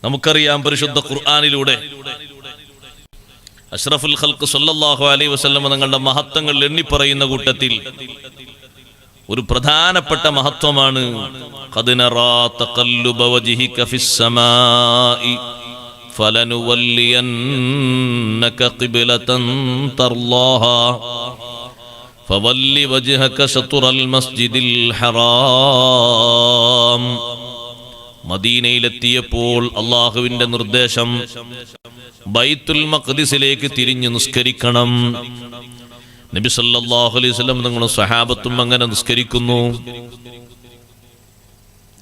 നമുക്കറിയാം, പരിശുദ്ധ ഖുർആനിലൂടെ അഷ്റഫുൽ ഖൽഖ് സല്ലല്ലാഹു അലൈഹി വസല്ലം തങ്ങളുടെ മഹത്വങ്ങൾ എണ്ണിപ്പറയുന്ന കൂട്ടത്തിൽ ഒരു പ്രധാനപ്പെട്ട മഹത്വമാണ് ഖദ് നറാ തഖല്ലുബ വജ്ഹിക ഫിസ് സമാഇ ഫലനുവല്ലിയന്നക ഖിബ്ലതൻ തർലാഹാ ഫവല്ലി വജ്ഹക ശത്റൽ മസ്ജിദിൽ ഹറാം. മദീനയിലെത്തിയപ്പോൾ അല്ലാഹുവിന്റെ നിർദ്ദേശം ബൈത്തുൽ മഖ്ദിസിലേക്ക് തിരിഞ്ഞു നിസ്കരിക്കണം. നബി സല്ലല്ലാഹു അലൈഹി വസല്ലം തങ്ങളും സ്വഹാബത്തും അങ്ങനെ നിസ്കരിക്കുന്നു.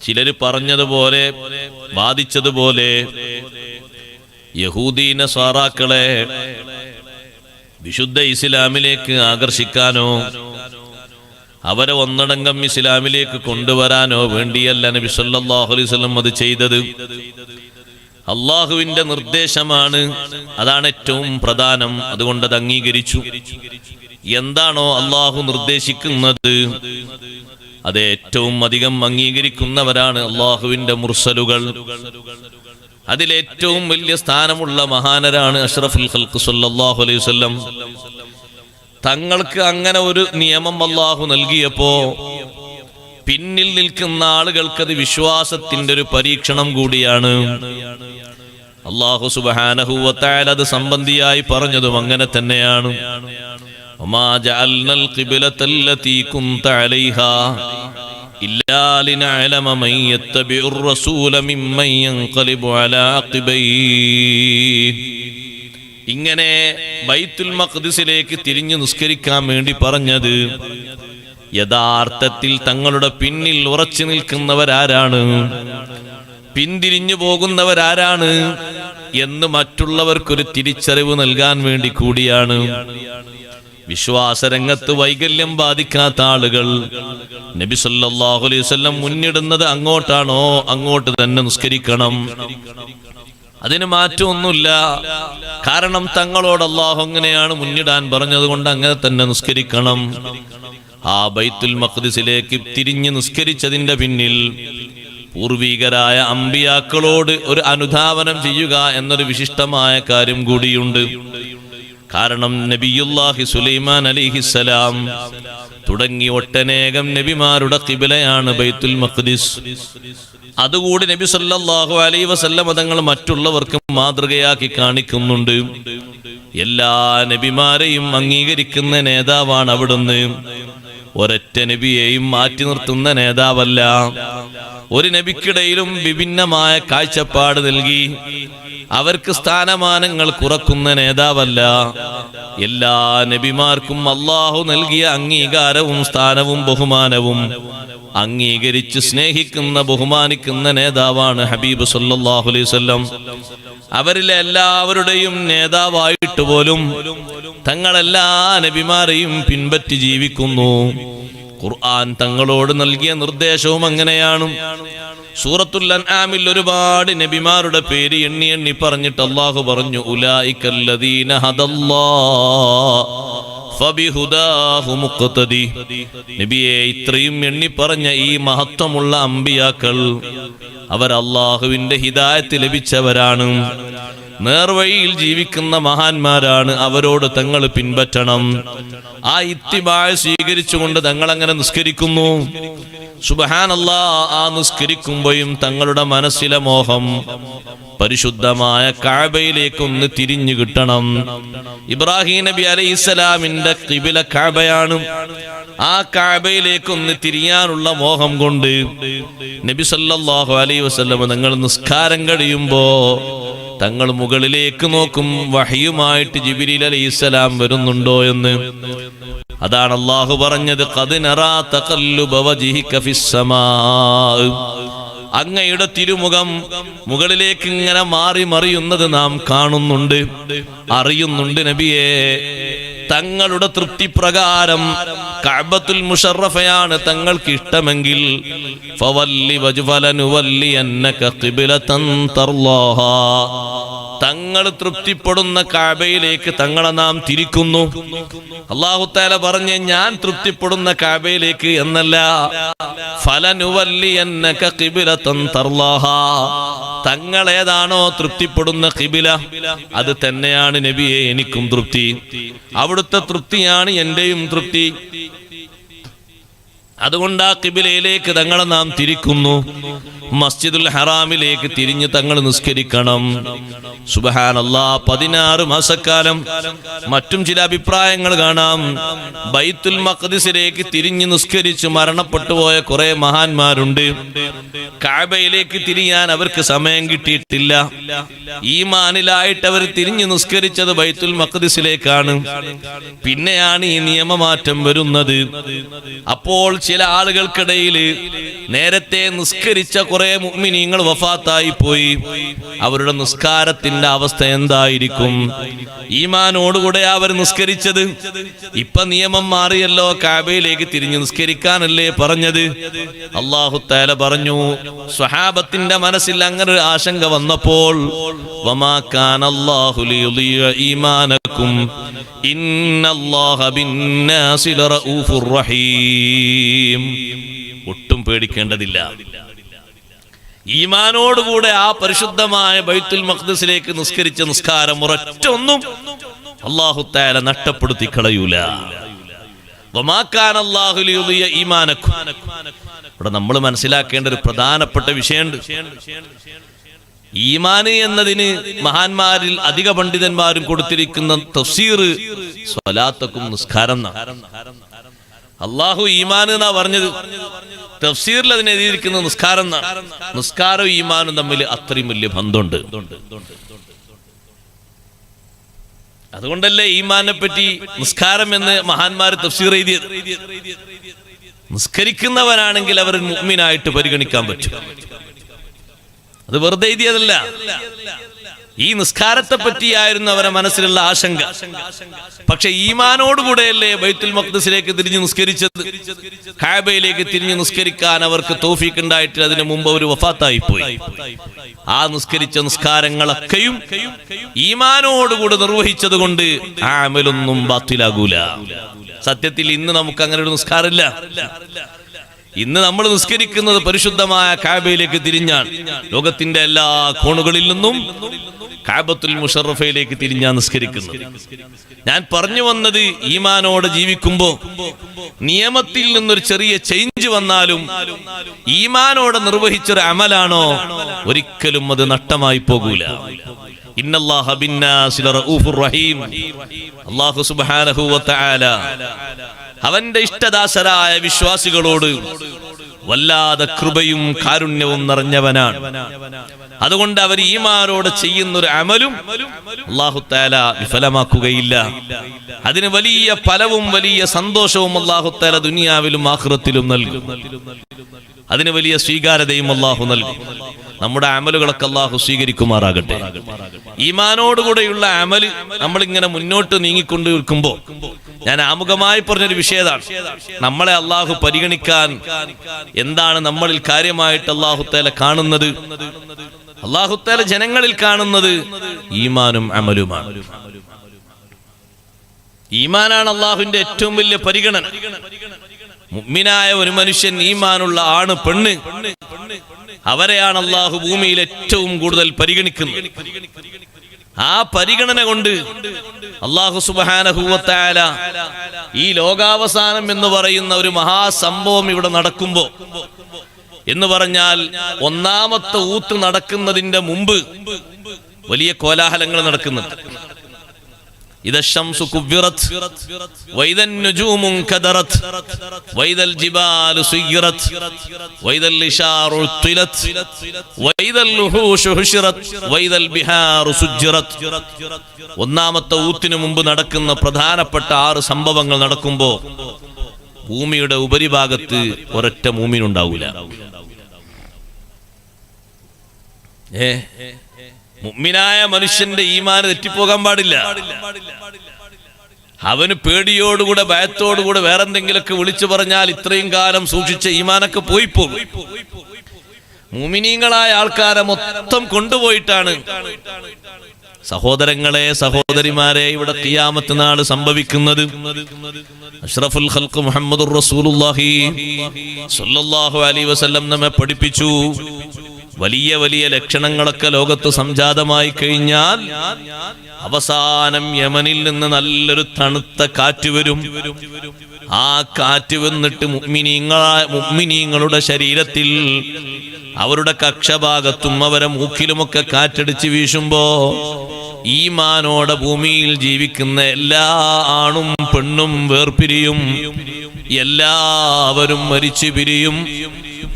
ചിലര് പറഞ്ഞതുപോലെ, വാദിച്ചതുപോലെ യഹൂദി നസാറാക്കളെ വിശുദ്ധ ഇസ്ലാമിലേക്ക് ആകർഷിക്കാനോ അവരെ ഒന്നടങ്കം ഇസ്ലാമിലേക്ക് കൊണ്ടുവരാനോ വേണ്ടിയല്ല നബി സല്ലല്ലാഹു അലൈഹി വസല്ലം അത് ചെയ്തത്. അള്ളാഹുവിന്റെ നിർദ്ദേശമാണ്, അതാണ് ഏറ്റവും പ്രധാനം. അതുകൊണ്ട് അത് അംഗീകരിച്ചു. എന്താണോ അള്ളാഹു നിർദ്ദേശിക്കുന്നത് അത് ഏറ്റവും അധികം അംഗീകരിക്കുന്നവരാണ് അള്ളാഹുവിന്റെ മുർസലുകൾ. അതിലേറ്റവും വലിയ സ്ഥാനമുള്ള മഹാനരാണ് അഷ്റഫുൽ ഖൽഖ് സല്ലല്ലാഹു അലൈഹി വസല്ലം. തങ്ങൾക്ക് അങ്ങനെ ഒരു നിയമം അള്ളാഹു നൽകിയപ്പോ പിന്നിൽ നിൽക്കുന്ന ആളുകൾക്കത് വിശ്വാസത്തിന്റെ ഒരു പരീക്ഷണം കൂടിയാണ്. അല്ലാഹു സുബ്ഹാനഹു വ തആല അത് സംബന്ധിയായി പറഞ്ഞതും അങ്ങനെ തന്നെയാണ്. വമാ ജഅൽനൽ ഖിബ്ലതല്ലതീ കുൻത അലൈഹാ ഇല്ലാ ലിനഅലമ മൻ യത്തബിഉർ റസൂല മിമ്മൻ യൻഖലിബു അലാ അഖിബൈഹി. ഇങ്ങനെ ബൈത്തുൽ മഖ്ദിസിലേക്ക് തിരിഞ്ഞു നിസ്കരിക്കാൻ വേണ്ടി പറഞ്ഞത് യഥാർത്ഥത്തിൽ തങ്ങളുടെ പിന്നിൽ ഉറച്ചു നിൽക്കുന്നവരാരാണ്, പിന്തിരിഞ്ഞു പോകുന്നവരാരാണ് എന്ന് മറ്റുള്ളവർക്കൊരു തിരിച്ചറിവ് നൽകാൻ വേണ്ടി കൂടിയാണ്. വിശ്വാസരംഗത്ത് വൈകല്യം ബാധിക്കാത്ത ആളുകൾ നബി സല്ലല്ലാഹു അലൈഹി വസല്ലം മുന്നിടുന്നത് അങ്ങോട്ടാണോ അങ്ങോട്ട് തന്നെ നിസ്കരിക്കണം. അതിന് മാറ്റമൊന്നുമില്ല. കാരണം തങ്ങളോട് അല്ലാഹു അങ്ങനെയാണ് മുന്നിടാൻ പറഞ്ഞത് കൊണ്ട് അങ്ങനെ തന്നെ നിസ്കരിക്കണം. ആ ബൈത്തുൽ മഖ്ദിസിലേക്ക് തിരിഞ്ഞ് നിസ്കരിച്ചതിന്റെ പിന്നിൽ പൂർവികരായ അമ്പിയാക്കളോട് ഒരു അനുധാവനം ചെയ്യുക എന്നൊരു വിശിഷ്ടമായ കാര്യം കൂടിയുണ്ട്. കാരണം നബിയുല്ലാഹി സുലൈമാൻ അലൈഹിസ്സലാം തുടങ്ങി ഒട്ടനേകം നബിമാരുടെ ഖിബ്ലയാണ് ബൈത്തുൽ മഖ്ദിസ്. അതുകൂടി നബി സല്ലല്ലാഹു അലൈഹി വസല്ലം തങ്ങൾ മറ്റുള്ളവർക്ക് മാതൃകയാക്കി കാണിക്കുന്നുണ്ട്. എല്ലാ നബിമാരെയും അംഗീകരിക്കുന്ന നേതാവാണ് അവിടുന്ന്. ഒരൊറ്റ നബിയെയും മാറ്റി നിർത്തുന്ന നേതാവല്ല. ഒരു നബിക്കിടയിലും വിഭിന്നമായ കാഴ്ചപ്പാട് നൽകി അവർക്ക് സ്ഥാനമാനങ്ങൾ കുറക്കുന്ന നേതാവല്ല. എല്ലാ നബിമാർക്കും അല്ലാഹു നൽകിയ അംഗീകാരവും സ്ഥാനവും ബഹുമാനവും അംഗീകരിച്ച് സ്നേഹിക്കുന്ന ബഹുമാനിക്കുന്ന നേതാവാണ് ഹബീബ് സല്ലല്ലാഹു അലൈഹി വസല്ലം. അവരിലെ എല്ലാവരുടെയും നേതാവായിട്ട് പോലും തങ്ങളെല്ലാ നബിമാരെയും പിൻപറ്റി ജീവിക്കുന്നു. ഖുർആൻ തങ്ങളോട് നൽകിയ നിർദ്ദേശവും അങ്ങനെയാണ്. സൂറത്തുൽ അൻആമിൽ ഒരുപാട് നബിമാരുടെ പേര് എണ്ണി എണ്ണി പറഞ്ഞിട്ട് അല്ലാഹു പറഞ്ഞു, ഉലൈകല്ലദീന ഹദല്ലാഹ് ഫബിഹുദാഹു മുഖ്തദി. നബിയെ, ഇത്രയും എണ്ണി പറഞ്ഞ ഈ മഹത്വമുള്ള അമ്പിയാക്കൾ അവർ അല്ലാഹുവിന്റെ ഹിദായത്ത് ലഭിച്ചവരാണ്, നേർവഴിയിൽ ജീവിക്കുന്ന മഹാന്മാരാണ്. അവരോട് തങ്ങൾ പിൻപറ്റണം. ആ ഇത്തിബാ സ്വീകരിച്ചുകൊണ്ട് തങ്ങൾ അങ്ങനെ നിസ്കരിക്കുന്നു. സുബ്ഹാനല്ലാഹ്, ആ നിസ്കരിക്കുമ്പോഴും തങ്ങളുടെ മനസ്സിലെ മോഹം പരിശുദ്ധമായ കഅബയിലേക്കൊന്ന് തിരിഞ്ഞു കിട്ടണം. ഇബ്രാഹിം നബി അലൈഹിസ്സലാമിന്റെ ഖിബ്ല കഅബയാണ്. ആ കഅബയിലേക്കൊന്ന് തിരിയാനുള്ള മോഹം കൊണ്ട് നബി സല്ലല്ലാഹു അലൈഹി വസല്ലം തങ്ങൾ നിസ്കാരം കഴിയുമ്പോ തങ്ങൾ മുകളിലേക്ക് നോക്കും. വഹയുമായിട്ട് ജിബ്രീൽ അലൈഹിസ്സലാം വരുന്നുണ്ടോ എന്ന്. അതാണ് അല്ലാഹു പറഞ്ഞത്, ഖദ് നറാ തഖല്ലുബ വജ്ഹിക ഫിസ് സമാ. അങ്ങയുടെ തിരുമുഖം മുകളിലേക്ക് ഇങ്ങനെ മാറി മറിയുന്നത് നാം കാണുന്നുണ്ട്, അറിയുന്നുണ്ട്. നബിയെ, തങ്ങളുടെ തൃപ്തി പ്രകാരം കഅബത്തുൽ മുശറഫയാണ് തങ്ങൾക്ക് ഇഷ്ടമെങ്കിൽ ഫവല്ലി വജ്ഫലനുവല്ലിയന്നക ഖിബ്ലതൻ തർലാഹാ. തങ്ങൾ തൃപ്തിപ്പെടുന്ന കഅബയിലേക്ക് തങ്ങളെ നാം തിരിക്കുന്നു. അല്ലാഹു തആല പറഞ്ഞ ഞാൻ തൃപ്തിപ്പെടുന്ന കഅബയിലേക്ക് എന്നല്ല, ഫലനുവല്ലിയന്നക ഖിബ്ലതൻ തർലാഹാ, തങ്ങൾ ഏതാണോ തൃപ്തിപ്പെടുന്ന ഖിബില അത് തന്നെയാണ് നബിയെ എനിക്കും തൃപ്തി, അവിടുത്തെ തൃപ്തിയാണ് എന്റെയും തൃപ്തി. അതുകൊണ്ട് ആ ഖിബിലയിലേക്ക് തങ്ങളെ നാം തിരിക്കുന്നു. മസ്ജിദുൽ ഹറാമിലേക്ക് തിരിഞ്ഞ് തങ്ങൾ നിസ്കരിക്കണം. സുബ്ഹാനല്ലാഹ്, 16 മാസക്കാലം. മറ്റും ചില അഭിപ്രായങ്ങൾ കാണാം, ബൈത്തുൽ മഖ്ദിസിലേക്ക് തിരിഞ്ഞ് നിസ്കരിച്ച് മരണപ്പെട്ടു പോയ കുറെ മഹാന്മാരുണ്ട്. കഅബയിലേക്ക് തിരിയാൻ അവർക്ക് സമയം കിട്ടിയിട്ടില്ല. ഈമാനിലായിട്ട് അവർ തിരിഞ്ഞ് നിസ്കരിച്ചത് ബൈത്തുൽ മഖ്ദിസിലേക്കാണ്. പിന്നെയാണ് ഈ നിയമമാറ്റം വരുന്നത്. അപ്പോൾ ചില ആളുകൾക്കിടയിൽ നേരത്തെ നിസ്കരിച്ച കുറെ മുഅ്മിനീങ്ങൾ വഫാത്തായി പോയി. അവരുടെ നിസ്കാരത്തിന്റെ അവസ്ഥ എന്തായിരിക്കും? ഈമാനോടുകൂടെ അവർ നിസ്കരിച്ചത്. ഇപ്പൊ നിയമം മാറിയല്ലോ, കഅബയിലേക്ക് തിരിഞ്ഞ് നിസ്കരിക്കാനല്ലേ പറഞ്ഞത്. അല്ലാഹു തആല പറഞ്ഞു, സ്വഹാബത്തിന്റെ മനസ്സിൽ അങ്ങനെ ഒരു ആശങ്ക വന്നപ്പോൾ, വമാ കാനല്ലാഹു ലിയുളിയ ഈമാനകും ഇന്നല്ലാഹ ബിന്നാസി ലറഊഫുർ റഹീം. ഒട്ടും പേടിക്കേണ്ടതില്ല. ഈമാനോടുകൂടെ ആ പരിശുദ്ധമായ ബൈത്തുൽ മഖ്ദിസിലേക്ക് നിസ്കരിച്ച നിസ്കാരം ഒരൊറ്റ ഒന്നും അല്ലാഹു തആല നഷ്ടപ്പെടുത്തി കളയൂല. വമാ കാനല്ലാഹു ലിയുളിയ ഈമാനകും. ഇവിടെ നമ്മൾ മനസ്സിലാക്കേണ്ട ഒരു പ്രധാനപ്പെട്ട വിഷയമുണ്ട്. ഈമാന് എന്നതിന് മഹാന്മാരിൽ അധിക പണ്ഡിതന്മാരും കൊടുത്തിരിക്കുന്ന തഫ്സീർ സ്വലാത്തക്കും നിസ്കാരം. അള്ളാഹു ഈമാൻ എന്നാ പറഞ്ഞത്, തഫ്സീറിൽ അതിന് എഴുതിയിരിക്കുന്ന നിസ്കാരം. നിസ്കാരവും ഈമാനും തമ്മിൽ അത്രയും വലിയ ബന്ധമുണ്ട്. അതുകൊണ്ടല്ലേ ഈമാനെ പറ്റി നിസ്കാരം എന്ന് മഹാന്മാർ തഫ്സീർ എഴുതിയത്. നിസ്കരിക്കുന്നവരാണെങ്കിൽ അവർ മുഅ്മിനായിട്ട് പരിഗണിക്കാൻ പറ്റും. അത് വെറുതെ എഴുതിയതല്ല. ഈ നിസ്കാരത്തെ പറ്റിയായിരുന്നു അവരുടെ മനസ്സിലുള്ള ആശങ്ക. പക്ഷെ ഈമാനോടുകൂടെയല്ലേ ബൈത്തുൽ മഖ്ദിസിലേക്ക് തിരിഞ്ഞ് നിസ്കരിച്ചത്. കഅബയിലേക്ക് തിരിഞ്ഞ് നിസ്കരിക്കാൻ അവർക്ക് തൗഫീഖ് ഉണ്ടായിട്ട് അതിനു മുമ്പ് അവർ വഫാത്തായി പോയി. ആ നിസ്കരിച്ച നിസ്കാരങ്ങളൊക്കെയും ഈമാനോടുകൂടെ നിർവഹിച്ചത് കൊണ്ട് ആ അമലൊന്നും ബാത്തിലാകൂല. സത്യത്തിൽ ഇന്ന് നമുക്ക് അങ്ങനെ ഒരു നിസ്കാരമില്ല. ഇന്ന് നമ്മൾ നിസ്കരിക്കുന്നത് പരിശുദ്ധമായ കഅബയിലേക്ക് തിരിഞ്ഞാണ്. ലോകത്തിന്റെ എല്ലാ കോണുകളിൽ നിന്നും കഅബത്തുൽ മുശറഫയിലേക്ക് തിരിഞ്ഞാണ് നിസ്കരിക്കുന്നത്. ഞാൻ പറഞ്ഞു വന്നത്, ഈമാനോടെ ജീവിക്കുമ്പോ നിയമത്തിൽ നിന്നൊരു ചെറിയ ചേഞ്ച് വന്നാലും ഈമാനോടെ നിർവഹിച്ചൊരു അമലാണോ ഒരിക്കലും അത് നഷ്ടമായി പോകൂല. ഇന്നല്ലാഹ ബിന്നാസി ലറഊഫുർ റഹീം. അല്ലാഹു സുബ്ഹാനഹു വ തആല അവന്റെ ഇഷ്ടദാസരായ വിശ്വാസികളോട് വല്ലാതെ കൃപയും കാരുണ്യവും നിറഞ്ഞവനാണ്. അതുകൊണ്ട് അവർ ഈമാനോട് ചെയ്യുന്ന ഒരു അമലും അല്ലാഹു തആല വിഫലമാക്കുകയില്ല. അതിന് വലിയ ഫലവും വലിയ സന്തോഷവും അല്ലാഹു തആല ദുനിയാവിലും ആഖിറത്തിലും നൽകും. അതിന് വലിയ സ്വീകാര്യതയും അല്ലാഹു നൽകും. നമ്മുടെ അമലുകളൊക്കെ അല്ലാഹു സ്വീകരിക്കുമാറാകട്ടെ. ഈമാനോടുകൂടെയുള്ള അമല് നമ്മളിങ്ങനെ മുന്നോട്ട് നീങ്ങിക്കൊണ്ടിരിക്കുമ്പോ, ഞാൻ ആമുഖമായി പറഞ്ഞൊരു വിഷയതാണ്, നമ്മളെ അല്ലാഹു പരിഗണിക്കാൻ എന്താണ് നമ്മളിൽ കാര്യമായിട്ട് അല്ലാഹു തആല കാണുന്നത്. അല്ലാഹു തആല ജനങ്ങളിൽ കാണുന്നത് ഈമാനും അമലുമാണ്. ഈമാനാണ് അല്ലാഹുവിന്റെ ഏറ്റവും വലിയ പരിഗണന. മുഅ്മിനായ ഒരു മനുഷ്യൻ, ഈമാനുള്ള ആണ് പെണ്ണ്, അവരെയാണ് അല്ലാഹു ഭൂമിയിൽ ഏറ്റവും കൂടുതൽ പരിഗണിക്കുന്നത്. ആ പരിഗണന കൊണ്ട് അല്ലാഹു സുബ്ഹാനഹു വ തആല ഈ ലോകാവസാനം എന്ന് പറയുന്ന ഒരു മഹാസംഭവം ഇവിടെ നടക്കുമ്പോ, എന്ന് പറഞ്ഞാൽ ഒന്നാമത്തെ ഊത്ത് നടക്കുന്നതിന്റെ മുമ്പ് വലിയ കോലാഹലങ്ങൾ നടക്കുന്നുണ്ട്. ഇദ ശംസു കുവ്വിറത് വൈദൻ നുജൂമു കദറത് വൈദൽ ജിബാലു സുയ്യിറത് വൈദൽ ഇശാറു തുലത് വൈദൽ ലുഹൂഷു ഹുശിറത് വൈദൽ ബിഹാറു സുജ്ജിറത്. ഒന്നാമത്തെ ഊത്തിനു മുമ്പ് നടക്കുന്ന പ്രധാനപ്പെട്ട 6 സംഭവങ്ങൾ നടക്കുമ്പോ ഭൂമിയുടെ ഉപരിഭാഗത്ത് ഒരൊറ്റ മൂമിനുണ്ടാവൂല. മുഅ്മിനായ മനുഷ്യന്റെ ഈമാൻ തെറ്റിപ്പോകാൻ പാടില്ല. അവന് പേടിയോടുകൂടെ ഭയത്തോടുകൂടെ വേറെന്തെങ്കിലുമൊക്കെ വിളിച്ചു പറഞ്ഞാൽ ഇത്രയും കാലം സൂക്ഷിച്ച ഈമാനൊക്കെ പോയി പോകും. മുഅ്മിനീങ്ങളായ ആൾക്കാരെ മൊത്തം കൊണ്ടുപോയിട്ടാണ് സഹോദരങ്ങളെ, സഹോദരിമാരെ, ഇവിടെ ഖിയാമത്ത് നാൾ സംഭവിക്കുന്നത് അഷ്റഫുൽ ഖൽഖ് മുഹമ്മദുർ റസൂലുള്ളാഹി സ്വല്ലല്ലാഹു അലൈഹി വസല്ലം നമ്മെ പഠിപ്പിച്ചു. വലിയ വലിയ ലക്ഷണങ്ങളൊക്കെ ലോകത്ത് സംജാതമായി കഴിഞ്ഞാൽ അവസാനം യമനിൽ നിന്ന് നല്ലൊരു തണുത്ത കാറ്റ് വരും. ആ കാറ്റ് വന്നിട്ട് മുഅ്മിനീങ്ങളുടെ ശരീരത്തിൽ, അവരുടെ കക്ഷഭാഗത്തും അവരെ മൂക്കിലുമൊക്കെ കാറ്റടിച്ച് വീശുമ്പോ ഈമാനോടെ ഭൂമിയിൽ ജീവിക്കുന്ന എല്ലാ ആണും പെണ്ണും വേർപിരിയും, എല്ലാവരും മരിച്ചു പിരിയും.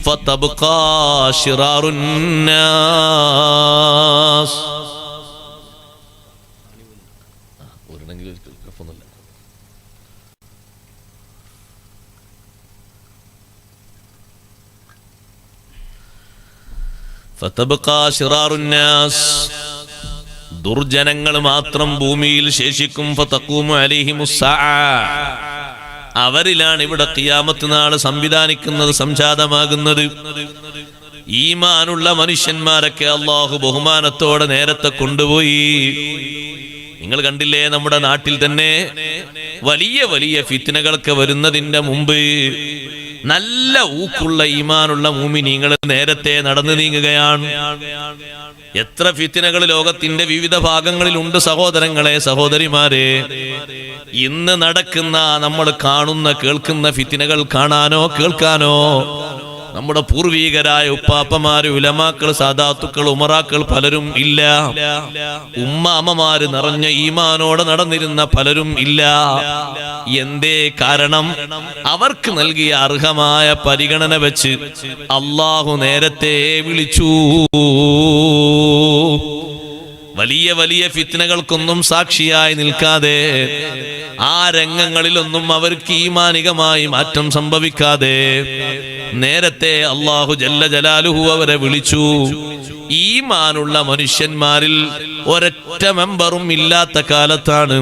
ഫതബ്ഖാ ശിറാറുൻ നാസ്. ഫതബ്ഖാ ശിറാറുൻ നാസ്. ദുർജനങ്ങൾ മാത്രം ഭൂമിയിൽ ശേഷിക്കും. ഫതഖൂമു അലൈഹിമുസ് സഅ. അവരിലാണ് ഇവിടെ ഖിയാമത്ത് നാൾ സംവിധാനിക്കുന്നത്, സംജാതമാകുന്നത്. ഈമാനുള്ള മനുഷ്യന്മാരൊക്കെ അല്ലാഹു ബഹുമാനത്തോടെ നേരത്തെ കൊണ്ടുപോയി. നിങ്ങൾ കണ്ടില്ലേ, നമ്മുടെ നാട്ടിൽ തന്നെ വലിയ വലിയ ഫിത്നകളൊക്കെ വരുന്നതിന്റെ മുമ്പ് നല്ല ഊക്കുള്ള ഈമാനുള്ള മുഅ്മിനീങ്ങൾ നേരത്തെ നടന്നു നീങ്ങുകയാണ്. എത്ര ഫിത്നകൾ ലോകത്തിന്റെ വിവിധ ഭാഗങ്ങളിലുണ്ട് സഹോദരങ്ങളെ, സഹോദരിമാരെ. ഇന്ന് നടക്കുന്ന, നമ്മൾ കാണുന്ന, കേൾക്കുന്ന ഫിത്നകൾ കാണാനോ കേൾക്കാനോ നമ്മുടെ പൂർവീകരായ ഉപ്പാപ്പമാര്, ഉലമാക്കൾ, സാദാത്തുക്കൾ, ഉമറാക്കൾ പലരും ഇല്ല. ഉമ്മാമ്മമാര് നിറഞ്ഞ ഈമാനോടെ നടന്നിരുന്ന പലരും ഇല്ല. എന്തേ കാരണം? അവർക്ക് നൽകിയ അർഹമായ പരിഗണന വെച്ച് അല്ലാഹു നേരത്തെ വിളിച്ചു. വലിയ വലിയ ഫിത്നകൾക്കൊന്നും സാക്ഷിയായി നിൽക്കാതെ, ആ രംഗങ്ങളിലൊന്നും അവർക്ക് ഈമാനികമായി മാറ്റം സംഭവിക്കാതെ നേരത്തെ അല്ലാഹു ജല്ല ജലാലുഹു അവരെ വിളിച്ചു. ഈമാനുള്ള മനുഷ്യന്മാരിൽ ഒരൊറ്റ മെമ്പറും ഇല്ലാത്ത കാലത്താണ്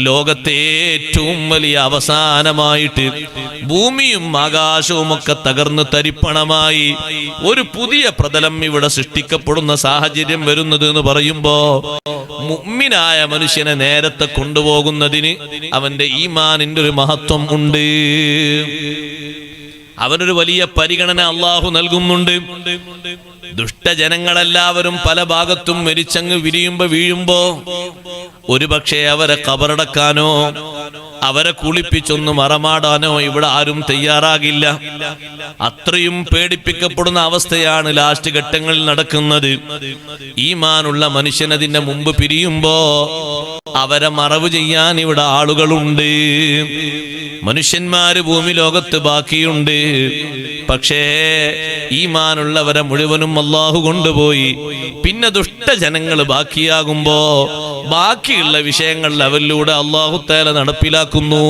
ലോകത്തെ ഏറ്റവും വലിയ അവസാനമായിട്ട് ഭൂമിയും ആകാശവും ഒക്കെ തകർന്ന് തരിപ്പണമായി ഒരു പുതിയ പ്രതലം ഇവിടെ സൃഷ്ടിക്കപ്പെടുന്ന സാഹചര്യം വരുന്നത് എന്ന് പറയുമ്പോ, മുഅ്മിനായ മനുഷ്യനെ നേരത്തെ കൊണ്ടുപോകുന്നതിന് അവന്റെ ഈമാനിന്റെ ഒരു മഹത്വം ഉണ്ട്. അവനൊരു വലിയ പരിഗണന അല്ലാഹു നൽകുന്നുണ്ട്. ദുഷ്ടജനങ്ങളെല്ലാവരും പല ഭാഗത്തും മരിച്ചങ്ങ് വീഴുമ്പോ ഒരുപക്ഷെ അവരെ ഖബറടക്കാനോ അവരെ കുളിപ്പിച്ചൊന്ന് മറമാടാനോ ഇവിടെ ആരും തയ്യാറാകില്ല. അത്രയും പേടിപ്പിക്കപ്പെടുന്ന അവസ്ഥയാണ് ലാസ്റ്റ് ഘട്ടങ്ങളിൽ നടക്കുന്നത്. ഈമാനുള്ള മനുഷ്യനതിന്റെ മുമ്പ് പിരിയുമ്പോ അവരെ മറവ് ചെയ്യാൻ ഇവിടെ ആളുകളുണ്ട്. മനുഷ്യന്മാര് ഭൂമി ലോകത്ത് ബാക്കിയുണ്ട്. പക്ഷേ ഈമാനുള്ളവരെ മുഴുവനും അല്ലാഹു കൊണ്ടുപോയി. പിന്നെ ദുഷ്ടജനങ്ങൾ ബാക്കിയാകുമ്പോ ബാക്കിയുള്ള വിഷയങ്ങൾ അവരിലൂടെ അല്ലാഹു തആല നടപ്പിലാക്കുന്നു.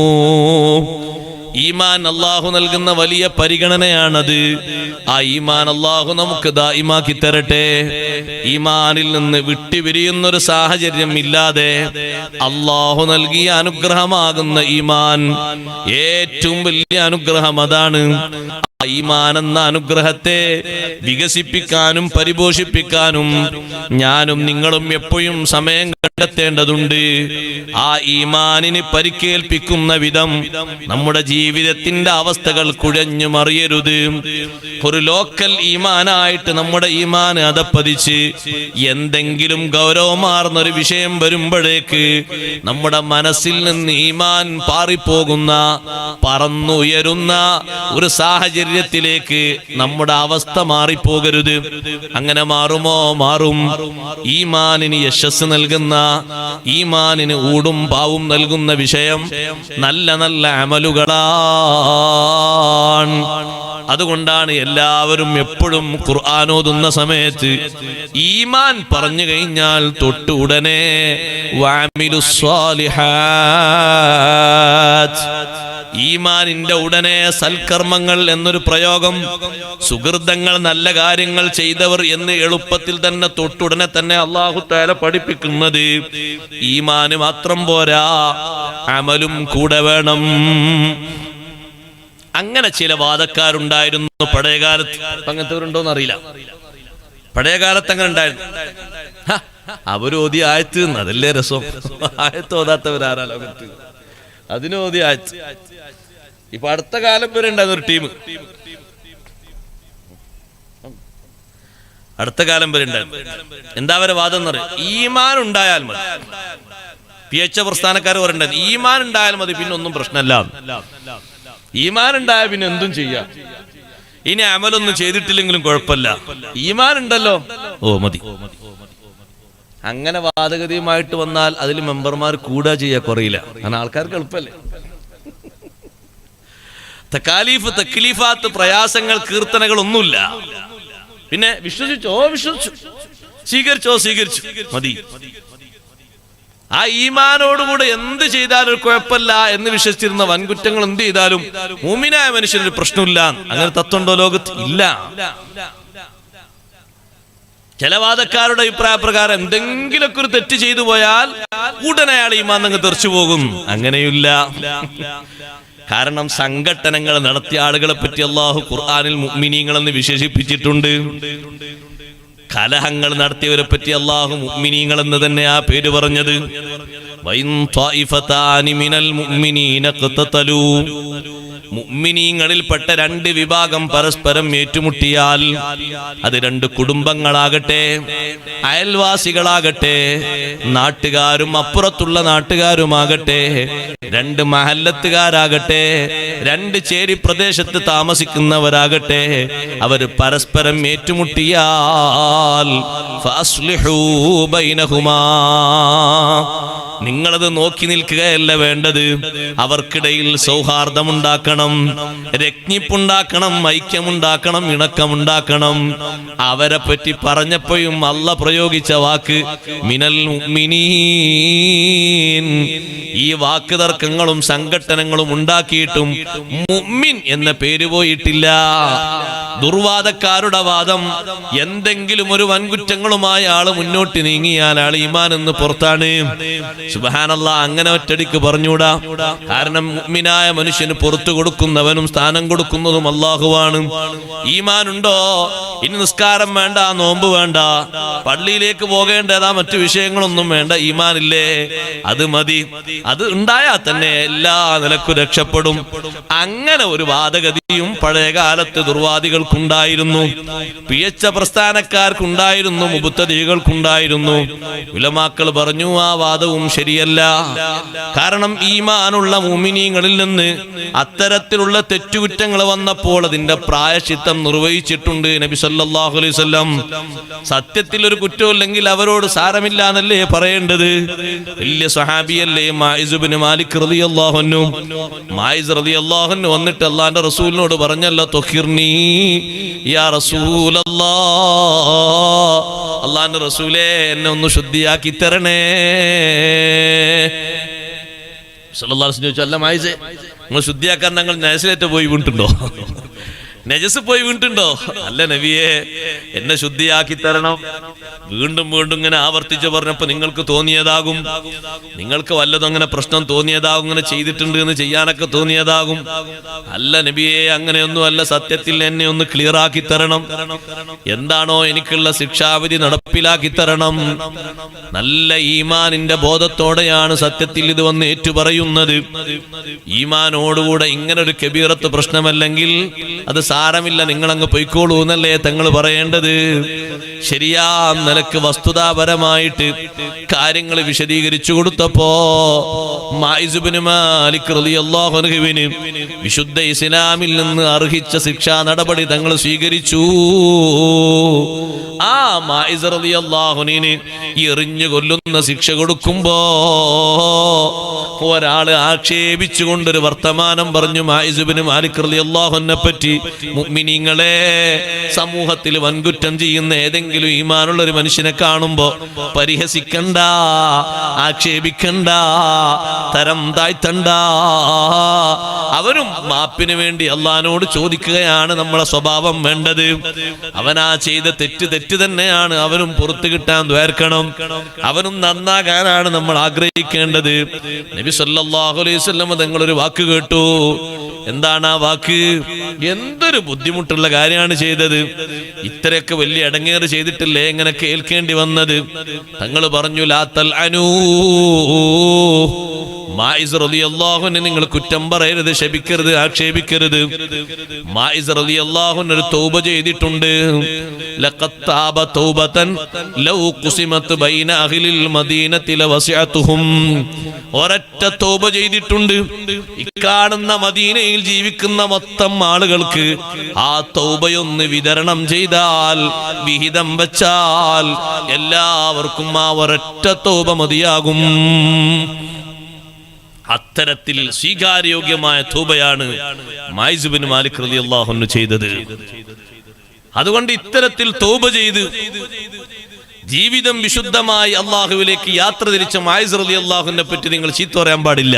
ഈമാൻ അല്ലാഹു നൽകുന്ന വലിയ പരിഗണനയാണത്. ആ ഈമാൻ അല്ലാഹു നമുക്ക് ദായിമാക്കി തരട്ടെ. ഈമാനിൽ നിന്ന് വിട്ടുപിരിയുന്നൊരു സാഹചര്യം ഇല്ലാതെ അല്ലാഹു നൽകിയ അനുഗ്രഹമാകുന്ന ഈമാൻ ഏറ്റവും വലിയ അനുഗ്രഹം അതാണ്. ഈമാൻ എന്ന അനുഗ്രഹത്തെ വികസിപ്പിക്കാനും പരിപോഷിപ്പിക്കാനും ഞാനും നിങ്ങളും എപ്പോഴും സമയം കണ്ടെത്തേണ്ടതുണ്ട്. ആ ഈമാനിന് പരിക്കേൽപ്പിക്കുന്ന വിധം നമ്മുടെ ജീവിതത്തിന്റെ അവസ്ഥകൾ കുഴഞ്ഞു മറിയരുത്. ഒരു ലോക്കൽ ഈമാനായിട്ട് നമ്മുടെ ഈമാൻ അധപ്പതിച്ച് എന്തെങ്കിലും ഗൗരവമാർന്നൊരു വിഷയം വരുമ്പോഴേക്ക് നമ്മുടെ മനസ്സിൽ നിന്ന് ഈമാൻ പാറിപ്പോകുന്ന, പറന്നുയരുന്ന ഒരു സാഹചര്യത്തിലേക്ക് നമ്മുടെ അവസ്ഥ മാറിപ്പോകരുത്. അങ്ങനെ മാറുമോ? മാറും. ഈമാനിന് യശസ് നൽകുന്ന, ഈമാനിന് ഊടും പാവും നൽകുന്ന വിഷയം നല്ല നല്ല അമലുകളാണ്. അതുകൊണ്ടാണ് എല്ലാവരും എപ്പോഴും ഖുർആൻ ഓതുന്ന സമയത്ത് ഈമാൻ പറഞ്ഞു കഴിഞ്ഞാൽ തൊട്ട് ഉടനെ വഅമിലുസ് സ്വാലിഹാത്ത്, ഈമാനിന്റെ ഉടനെ സൽക്കർമ്മങ്ങൾ എന്നൊരു പ്രയോഗം, സുഹൃതങ്ങൾ, നല്ല കാര്യങ്ങൾ ചെയ്തവർ എന്ന് എളുപ്പത്തിൽ തന്നെ തൊട്ടുടനെ തന്നെ അല്ലാഹു തആല പഠിപ്പിക്കുന്നത്. ഈമാന് മാത്രം പോരാ, അമലും കൂടെ വേണം. അങ്ങനെ ചില വാദക്കാരുണ്ടായിരുന്നു പഴയകാലത്ത്. അങ്ങനത്തെവരുണ്ടോന്ന് അറിയില്ല. പഴയകാലത്ത് അങ്ങനെ ഉണ്ടായിരുന്നു. അവരോതി ആയത്ത് അതല്ലേ രസം. ആയത്ത് ഓതാത്തവരാരാ ലോകത്ത്? അതിനോതി ആയത്ത്. ഇപ്പൊ അടുത്ത കാലം വരെ ഉണ്ടായിരുന്ന ഒരു ടീം, അടുത്ത കാലം വരെ ഉണ്ടായിരുന്നു. എന്താ അവരെ വാദം എന്ന് പറയും? ഈമാൻ ഉണ്ടായാൽ മതി. PH പ്രസ്ഥാനക്കാർ പറഞ്ഞിട്ടുണ്ട് ഈമാൻ ഉണ്ടായാൽ മതി, പിന്നെ ഒന്നും പ്രശ്നമല്ല. ഈമാൻ ഉണ്ടായാൽ പിന്നെ എന്തും ചെയ്യാം, ഇനി അമലൊന്നും ചെയ്തിട്ടില്ലെങ്കിലും കുഴപ്പമില്ല, ഈമാൻ ഉണ്ടല്ലോ, ഓ മതി. അങ്ങനെ വാദഗതിയുമായിട്ട് വന്നാൽ അതിൽ മെമ്പർമാർ കൂടാ ചെയ്യാ, കുറയില്ല. കാരണം ആൾക്കാർക്ക് എളുപ്പല്ലേ. തക്കാലീഫ്, തക്ലീഫാത്ത്, പ്രയാസങ്ങൾ, കീർത്തനകൾ ഒന്നുമില്ല. പിന്നെ വിശ്വസിച്ചോ, വിശ്വസിച്ചു, സ്വീകരിച്ചോ, സ്വീകരിച്ചു, മതി. ആ ഈമാനോടുകൂടെ എന്ത് ചെയ്താലും കുഴപ്പമില്ല എന്ന് വിശ്വസിച്ചിരുന്ന വൻകുറ്റങ്ങൾ എന്ത് ചെയ്താലും മുഅ്മിനായ മനുഷ്യനൊരു പ്രശ്നമില്ല. അങ്ങനെ തത്വമുണ്ടോ ലോകത്ത്? ഇല്ല. ചില വാദക്കാരുടെ അഭിപ്രായ പ്രകാരം എന്തെങ്കിലുമൊക്കെ ഒരു തെറ്റ് ചെയ്തു പോയാൽ ഉടനെ അയാൾ ഈമാൻ അങ്ങ് തെറിച്ചു പോകും. അങ്ങനെയില്ല. കാരണം സംഘട്ടനങ്ങൾ നടത്തിയ ആളുകളെ പറ്റി അല്ലാഹു ഖുർആനിൽ മുഅ്മിനീങ്ങളെന്ന് വിശേഷിപ്പിച്ചിട്ടുണ്ട്. കലഹങ്ങൾ നടത്തിയവരെ പറ്റി അല്ലാഹു മുഅ്മിനീങ്ങൾ എന്ന് തന്നെ ആ പേര് പറഞ്ഞത്. വൈൻ ത്വായിഫതാനി മിനൽ മുഅ്മിനീന ഖതതലൂ, മുഅ്മിനീങ്ങളിൽപ്പെട്ട രണ്ട് വിഭാഗം പരസ്പരം ഏറ്റുമുട്ടിയാൽ, അത് രണ്ട് കുടുംബങ്ങളാകട്ടെ, അയൽവാസികളാകട്ടെ, നാട്ടുകാരും അപ്പുറത്തുള്ള നാട്ടുകാരുമാകട്ടെ, രണ്ട് മഹല്ലത്തുകാരാകട്ടെ, രണ്ട് ചേരി പ്രദേശത്ത് താമസിക്കുന്നവരാകട്ടെ, അവർ പരസ്പരം ഏറ്റുമുട്ടിയാൽ ഫഅസ്ലിഹൂ ബൈനഹുമാ, നിങ്ങളത് നോക്കി നിൽക്കുകയല്ല വേണ്ടത്, അവർക്കിടയിൽ സൗഹാർദ്ദമുണ്ടാക്കണം, രജ്ഞിപ്പുണ്ടാക്കണം, ഐക്യമുണ്ടാക്കണം, ഇണക്കമുണ്ടാക്കണം. അവരെ പറ്റി പറഞ്ഞപ്പോഴും അല്ല പ്രയോഗിച്ച വാക്ക് മിനൽ മുഅ്മിനീൻ. ഈ വാക്ക് തർക്കങ്ങളും സംഘട്ടനങ്ങളും ഉണ്ടാക്കിയിട്ടും മുഅ്മിൻ എന്ന പേര് പോയിട്ടില്ല. ദുർവാദക്കാരുടെ വാദം എന്തെങ്കിലും ഒരു വൻകുറ്റങ്ങളുമായ ആള് മുന്നോട്ട് നീങ്ങിയാൽ ആൾ ഈമാൻ എന്ന് പുറത്താണ്. സുബ്ഹാനല്ലാഹ്, അങ്ങനെ ഒറ്റടിക്ക് പറഞ്ഞൂടാ. കാരണം മുഅ്മിനായ മനുഷ്യന് പുറത്തു കൊടുക്കുന്നവനും സ്ഥാനം കൊടുക്കുന്നതും അല്ലാഹുവാണ്. ഈമാൻ ഉണ്ടോ? ഇനി നിസ്കാരം വേണ്ട, നോമ്പ് വേണ്ട, പള്ളിയിലേക്ക് പോകേണ്ടതാ, മറ്റു വിഷയങ്ങളൊന്നും വേണ്ട, ഈമാനില്ലേ, അത് മതി. അത് ഉണ്ടായാൽ തന്നെ എല്ലാ നിലക്കും രക്ഷപ്പെടും. അങ്ങനെ ഒരു വാദഗതിയും പഴയ കാലത്ത് ദുർവാദികൾക്കുണ്ടായിരുന്നു, PH പ്രസ്ഥാനക്കാർക്കുണ്ടായിരുന്നു, മുബ്തദികൾക്കുണ്ടായിരുന്നു. ഉലമാക്കൾ പറഞ്ഞു ആ വാദവും ശരിയല്ല. കാരണം ഈമാനുള്ള മുഅ്മിനീങ്ങളിൽ നിന്ന് അത്തരത്തിലുള്ള തെറ്റുകുറ്റങ്ങൾ വന്നപ്പോൾ അതിന്റെ പ്രായശ്ചിത്തം നിർവഹിച്ചിട്ടുണ്ട് നബി സല്ലല്ലാഹു അലൈഹി വസല്ലം. സത്യത്തിൽ ഒരു കുറ്റമില്ലെങ്കിൽ അവരോട് സാരമില്ല എന്നല്ലേ പറയേണ്ടത്? വലിയ സ്വഹാബിയല്ലേ മായിസ് ഇബ്നു മാലിക് റളിയല്ലാഹു അൻഹു. മായിസ് റളിയല്ലാഹു അൻഹു വന്നിട്ട് അല്ലാഹുവിന്റെ റസൂലിനോട് പറഞ്ഞല്ലോ, തുഖിർനി യാ റസൂലല്ലാഹ്, അല്ലാഹുവിന്റെ റസൂലേ എന്നെ ഒന്ന് ശുദ്ധിയാക്കി തരണേ. സല്ലല്ലാഹു അലൈഹി വസല്ലം ചോദിച്ചു, അല്ല മായിസേ, നിങ്ങൾ ശുദ്ധിയാക്കാൻ ഞങ്ങൾ നജസിലേറ്റ് പോയി വീണിട്ടുണ്ടോ? നജസ് പോയി വീണിട്ടുണ്ടോ? അല്ല നബിയെ, എന്നെ ശുദ്ധിയാക്കി തരണം. വീണ്ടും വീണ്ടും ഇങ്ങനെ ആവർത്തിച്ച് പറഞ്ഞപ്പോ നിങ്ങൾക്ക് തോന്നിയതാകും, നിങ്ങൾക്ക് വല്ലതും അങ്ങനെ പ്രശ്നം തോന്നിയതാകും, ഇങ്ങനെ ചെയ്തിട്ടുണ്ട് എന്ന് ചെയ്യാനൊക്കെ തോന്നിയതാകും. അല്ല നബിയെ, അങ്ങനെയൊന്നും അല്ല, സത്യത്തിൽ എന്നെ ഒന്ന് ക്ലിയർ ആക്കി തരണം. എന്താണോ എനിക്കുള്ള ശിക്ഷാവിധി നടപ്പിലാക്കി തരണം. നല്ല ഈമാനിന്റെ ബോധത്തോടെയാണ് സത്യത്തിൽ ഇത് വന്ന് ഏറ്റുപറയുന്നത്. ഈമാനോടുകൂടെ ഇങ്ങനെ ഒരു കബീറത്ത് പ്രശ്നമല്ലെങ്കിൽ അത് സാരമില്ല, നിങ്ങളങ്ങ് പൊയ്ക്കോളൂ എന്നല്ലേ തങ്ങൾ പറയേണ്ടത്. ശരിയാ നിലക്ക് വസ്തുതാപരമായിട്ട് കാര്യങ്ങൾ വിശദീകരിച്ചു കൊടുത്തപ്പോ മായിസ് ഇബ്നു മാലിക് റളിയല്ലാഹു അൻഹുവിന് വിശുദ്ധ ഇസ്ലാമിൽ നിന്ന് അർഹിച്ച ശിക്ഷാ നടപടി തങ്ങൾ സ്വീകരിച്ചു. ആ മായിസ് റളിയല്ലാഹു അൻഹുവിന് എറിഞ്ഞു കൊല്ലുന്ന ശിക്ഷ കൊടുക്കുമ്പോ ഒരാള് ആക്ഷേപിച്ചുകൊണ്ടൊരു വർത്തമാനം പറഞ്ഞു മായിസ് ഇബ്നു മാലിക് റളിയല്ലാഹു അൻഹുവിനെ പറ്റി, മുഅ്മിനീങ്ങളെ, സമൂഹത്തിൽ വൻകുറ്റം ചെയ്യുന്ന ഏതെങ്കിലും ഈമാനുള്ള ഒരു മനുഷ്യനെ കാണുമ്പോ പരിഹസിക്കണ്ട, ആക്ഷേപിക്കണ്ട, തരം താഴ്ത്തണ്ട. അവരും മാപ്പിന് വേണ്ടി അള്ളാഹിനോട് ചോദിക്കുകയാണ് നമ്മളെ സ്വഭാവം വേണ്ടത്. അവനാ ചെയ്ത തെറ്റ് തന്നെയാണ്, അവനും പുറത്തു കിട്ടാൻ ദ്വാർക്കണം, അവനും നന്നാകാനാണ് നമ്മൾ ആഗ്രഹിക്കേണ്ടത്. നബി സല്ലല്ലാഹു അലൈഹി വസല്ലം തങ്ങളൊരു വാക്ക് കേട്ടു, എന്താണ് ആ വാക്ക്? എന്തൊരു ബുദ്ധിമുട്ടുള്ള കാര്യമാണ് ചെയ്തത്. ഇത്രയൊക്കെ വലിയ ഇടങ്ങേറ് ചെയ്തിട്ടില്ലേ എങ്ങനെ കേൾക്കേണ്ടി വന്നത്? തങ്ങൾ പറഞ്ഞു, ലാ തൽഅനൂ, മാഇസ് റളിയല്ലാഹു അൻഹു നിങ്ങൾ കുറ്റം പറയരുത്, ശപിക്കരുത്, ആക്ഷേപിക്കരുത്. മാഇസ് റളിയല്ലാഹു അൻഹു ഒരു തൗബ ചെയ്തിട്ടുണ്ട്. ലഖദ് താബ തൗബതൻ ലൗ ഖുസിമത് ബൈന അഹ്ലിൽ മദീനതി ലവസിഅതുഹും. ഒരൊറ്റ തൗബ ചെയ്തിട്ടുണ്ട്. ഇക്കാണുന്ന മദീനയിൽ ജീവിക്കുന്ന മൊത്തം ആളുകൾക്ക് ആ തൗബയൊന്ന് വിതരണം ചെയ്താൽ, വിഹിതം വെച്ചാൽ എല്ലാവർക്കും ആ ഒരൊറ്റ തൗബ മതിയാകും. അത്തരത്തിൽ സ്വീകാര്യോഗ്യമായ തൗബയാണ് മായിസ് ബിൻ മാലിക് റളിയല്ലാഹു അൻഹു ചെയ്തത്. അതുകൊണ്ട് ഇത്തരത്തിൽ തൗബ ചെയ്ത് ജീവിതം വിശുദ്ധമായി അള്ളാഹുവിലേക്ക് യാത്ര തിരിച്ച മായിസ് റളിയല്ലാഹു അൻഹുവിനെ പറ്റി നിങ്ങൾ ചീത്ത പറയാൻ പാടില്ല,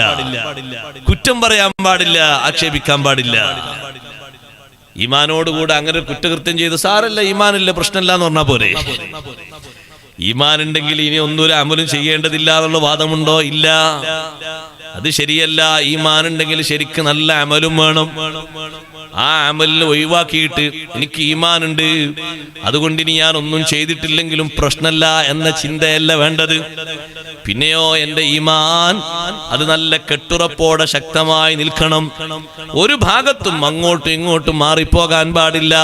കുറ്റം പറയാൻ പാടില്ല, ആക്ഷേപിക്കാൻ പാടില്ല. ഈമാനോടുകൂടെ അങ്ങനെ കുറ്റകൃത്യം ചെയ്ത് സാരല്ല, ഈമാനില്ല, പ്രശ്നമില്ല എന്ന് പറഞ്ഞാൽ പോരെ? ഈമാൻ ഉണ്ടെങ്കിൽ ഇനി ഒന്നൊരു അമലും ചെയ്യേണ്ടതില്ല എന്നുള്ള വാദമുണ്ടോ? ഇല്ല, അത് ശരിയല്ല. ഈമാൻ ഉണ്ടെങ്കിൽ ശരിക്ക് നല്ല അമലും വേണം. ആ അമലിനെ ഒഴിവാക്കിയിട്ട് എനിക്ക് ഈമാനുണ്ട്, അതുകൊണ്ട് ഇനി ഞാൻ ഒന്നും ചെയ്തിട്ടില്ലെങ്കിലും പ്രശ്നമല്ല എന്ന ചിന്തയല്ല വേണ്ടത്. പിന്നെയോ എന്റെ ഈമാൻ അത് നല്ല കെട്ടുറപ്പോടെ ശക്തമായി നിൽക്കണം. ഒരു ഭാഗത്തും അങ്ങോട്ടും ഇങ്ങോട്ടും മാറിപ്പോകാൻ പാടില്ല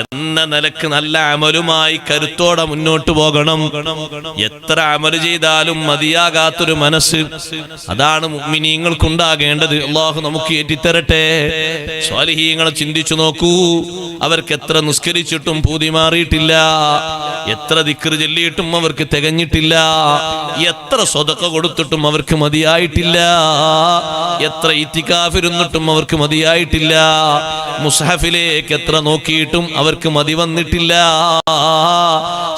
എന്ന നിലക്ക് നല്ല അമലുമായി കരുത്തോടെ മുന്നോട്ട് പോകണം. എത്ര അമല് ചെയ്താലും മതിയാകാത്തൊരു മനസ്സ്, അതാണ് മുഅ്മിനീങ്ങൾക്കുണ്ടാകേണ്ടത്. അല്ലാഹു നമുക്ക് ഏറ്റിത്തരട്ടെ. സ്വാലിഹീങ്ങളെ ചിന്തിച്ചു നോക്കൂ, അവർക്ക് എത്ര നിസ്കരിച്ചിട്ടും പൂതി മാറിയിട്ടില്ല, എത്ര ദിക്ർ ചൊല്ലിയിട്ടും അവർക്ക് തികഞ്ഞിട്ടില്ല, എത്ര സ്വതക്ക കൊടുത്തിട്ടും അവർക്ക് മതിയായിട്ടില്ല, എത്ര ഇത്തികാഫ് ഇരുന്നിട്ടും അവർക്ക് മതിയായിട്ടില്ല, മുസ്ഹഫിലേക്ക് എത്ര നോക്കിയിട്ടും അവർക്ക് മതി വന്നിട്ടില്ല,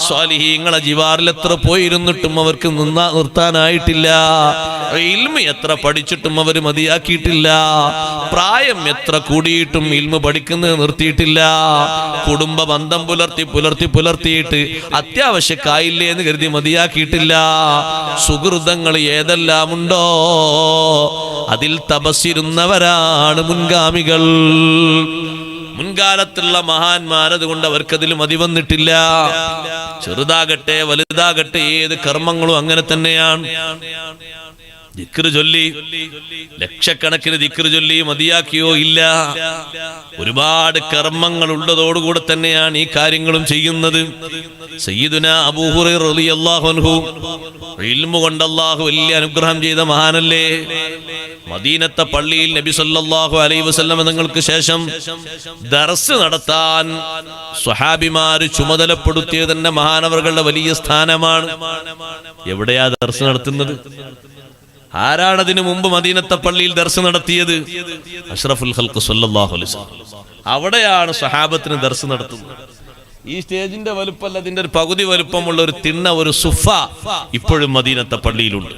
സ്വാലിഹീങ്ങളെ ജിവാറിൽ എത്ര പോയിരുന്നിട്ടും അവർക്ക് നിർത്താനായിട്ടില്ല, ഇൽമ് എത്ര പഠിച്ചിട്ടും അവർ മതിയാക്കിയിട്ടില്ല, പ്രായം എത്ര കൂടിയിട്ടും ഇൽമ് പഠിക്കുന്നത് നിർത്തിയിട്ടില്ല, കുടുംബ ബന്ധം പുലർത്തിയിട്ട് അത്യാവശ്യക്കായില്ലേ എന്ന് കരുതി മതിയാക്കിയിട്ടില്ല. സുഹൃതങ്ങൾ ഏതെല്ലാം ഉണ്ടോ അതിൽ തപസ്സിരുന്നവരാണ് മുൻഗാമികൾ. മുൻകാലത്തുള്ള മഹാന്മാരതുകൊണ്ട് അവർക്കതിൽ മതി വന്നിട്ടില്ല. ചെറുതാകട്ടെ വലുതാകട്ടെ ഏത് കർമ്മങ്ങളും അങ്ങനെ തന്നെയാണ്. ദിക്ർ ചൊല്ലി ലക്ഷക്കണക്കിന് ദിക്ർ ചൊല്ലി മതിയാക്കിയോ? ഇല്ല. ഒരുപാട് കർമ്മങ്ങൾ ഉള്ളതോടുകൂടെ തന്നെയാണ് ഈ കാര്യങ്ങളും ചെയ്യുന്നത്. സയ്യിദുനാ അബൂ ഹുറൈറ റളിയല്ലാഹു അൻഹു ഇൽമു കൊണ്ട് അല്ലാഹു വലിയ അനുഗ്രഹം ചെയ്ത മഹാനല്ലേ. മദീനത്തെ പള്ളിയിൽ നബി സല്ലല്ലാഹു അലൈഹി വസല്ലം തങ്ങൾക്ക് ശേഷം ദർസ് നടത്താൻ സ്വഹാബിമാര് ചുമതലപ്പെടുത്തിയത് തന്നെ മഹാനവറുകളുടെ വലിയ സ്ഥാനമാണ്. എവിടെയാ ദർസ് നടത്തുന്നത്? ആരാണതിനു മുമ്പ് മദീനത്തെ പള്ളിയിൽ ദർസ് നടത്തിയത്? അഷ്റഫുൽ ഖൽഖ് സല്ലല്ലാഹു അലൈഹി വസല്ലം. അവിടെയാണ് സ്വഹാബത്തിന് ദർസ് നടത്തുന്നത്. ഈ സ്റ്റേജിന്റെ വലുപ്പമല്ല, അതിന്റെ ഒരു പകുതി വലുപ്പമുള്ള ഒരു തിണ്ണ, ഒരു സുഫ ഇപ്പോഴും മദീനത്തെ പള്ളിയിലുണ്ട്.